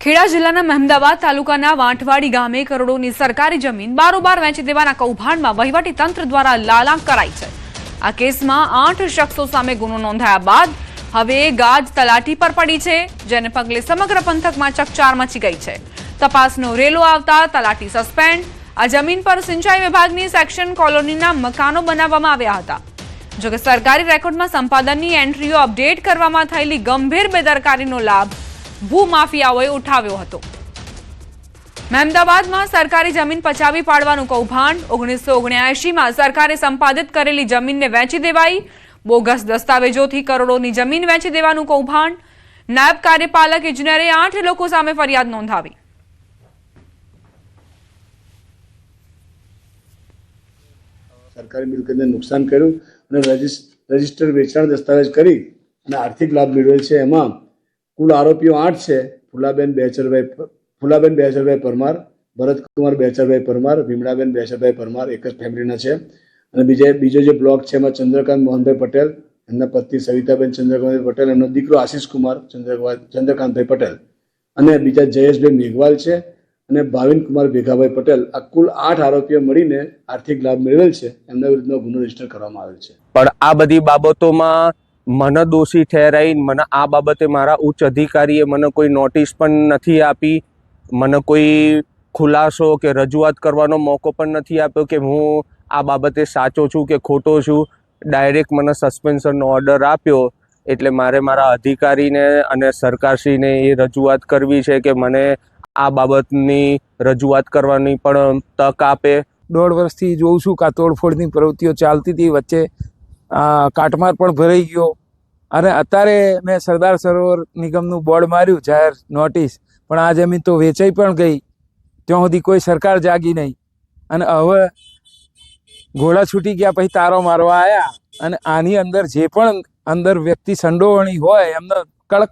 ખેડા જિલ્લાના મહેમદાવાદ તાલુકાના વાંઠવાડી ગામે કરોડોની સરકારી જમીન બારોબાર વેચી દેવાના કૌભાંડમાં વહીવટી તંત્ર દ્વારા લાલાંક કરાઈ છે। આ કેસમાં 8 શખ્સો સામે ગુનો નોંધાયા બાદ હવે ગાજ તલાટી પર પડી છે, જેને પગલે સમગ્ર પંથકમાં ચકચાર મચી ગઈ છે। તપાસનો રેલો આવતા તલાટી સસ્પેન્ડ। આ જમીન પર સિંચાઈ વિભાગની સેક્શન કોલોનીના મકાનો બનાવવામાં આવ્યા હતા। જોકે સરકારી રેકોર્ડમાં સંપાદનની એન્ટ્રીઓ અપડેટ કરવામાં થયેલી ગંભીર બેદરકારીનો લાભ ભૂમાફિયાઓએ ઉઠાવ્યો હતો। મહેમદાવાદમાં સરકારી જમીન પચાવી પાડવાનું કૌભાંડ। 1979માં સરકારે સંપાદિત કરેલી જમીનને વેચી દેવાઈ। બોગસ દસ્તાવેજોથી કરોડોની જમીન વેચી દેવાનું કૌભાંડ। નાયબ કાર્યપાલક ઇજનેરે 8 લોકો સામે ફરિયાદ નોંધાવી। સરકારી મિલકતને નુકસાન કર્યું અને રજિસ્ટર વેચાણ દસ્તાવેજ કરી અને આર્થિક લાભ મેળવેલ છે। એમાં કુલ આરોપીઓ 8 છે। ફુલાબેન બેચરભાઈ પરમાર, ભરતકુમાર બેચરભાઈ પરમાર, વિમળાબેન બેચરભાઈ પરમાર એક જ ફેમિલીના છે। અને બીજો જે બ્લોક છે એમાં ચંદ્રકાંત મોહનભાઈ પટેલ, એમના પત્ની સવિતાબેન ચંદ્રકાંતભાઈ પટેલ, એમનો દીકરો આશીષ કુમાર ચંદ્રકાંતભાઈ પટેલ અને બીજા જયેશભાઈ મેઘવાલ છે અને ભાવિન કુમાર ભેગાભાઈ પટેલ। આ કુલ 8 આરોપીઓ મળીને આર્થિક લાભ મેળવેલ છે। એમના વિરુદ્ધનો ગુનો રજીસ્ટર કરવામાં આવેલ છે। પણ આ બધી બાબતોમાં મને દોષી ઠેરાઈ। મને આ બાબતે મારા ઉચ્ચ અધિકારીએ મને કોઈ નોટિસ પણ નથી આપી, મને કોઈ ખુલાસો કે રજૂઆત કરવાનો મોકો પણ નથી આપ્યો કે હું આ બાબતે સાચો છું કે ખોટો છું। ડાયરેક્ટ મને સસ્પેન્શનનો ઓર્ડર આપ્યો। એટલે મારે મારા અધિકારીને અને સરકારશ્રીને એ રજૂઆત કરવી છે કે મને આ બાબતની રજૂઆત કરવાની પણ તક આપે। 1.5 વર્ષથી જોઉં છું કે આ તોડફોડની પ્રવૃત્તિઓ ચાલતી હતી। વચ્ચે કાટમાળ પણ ભરાઈ ગયો અને અત્યારે મેં સરદાર સરોવર નિગમનું બોર્ડ માર્યું, જાહેર નોટિસ, પણ આ જમીન તો વેચાઈ પણ ગઈ। ત્યાં સુધી કોઈ સરકાર જાગી નહીં અને હવે ઘોડા છૂટી ગયા પછી તારો મારવા આવ્યા અને આની અંદર જે પણ અંદર વ્યક્તિ સંડોવણી હોય એમને કડક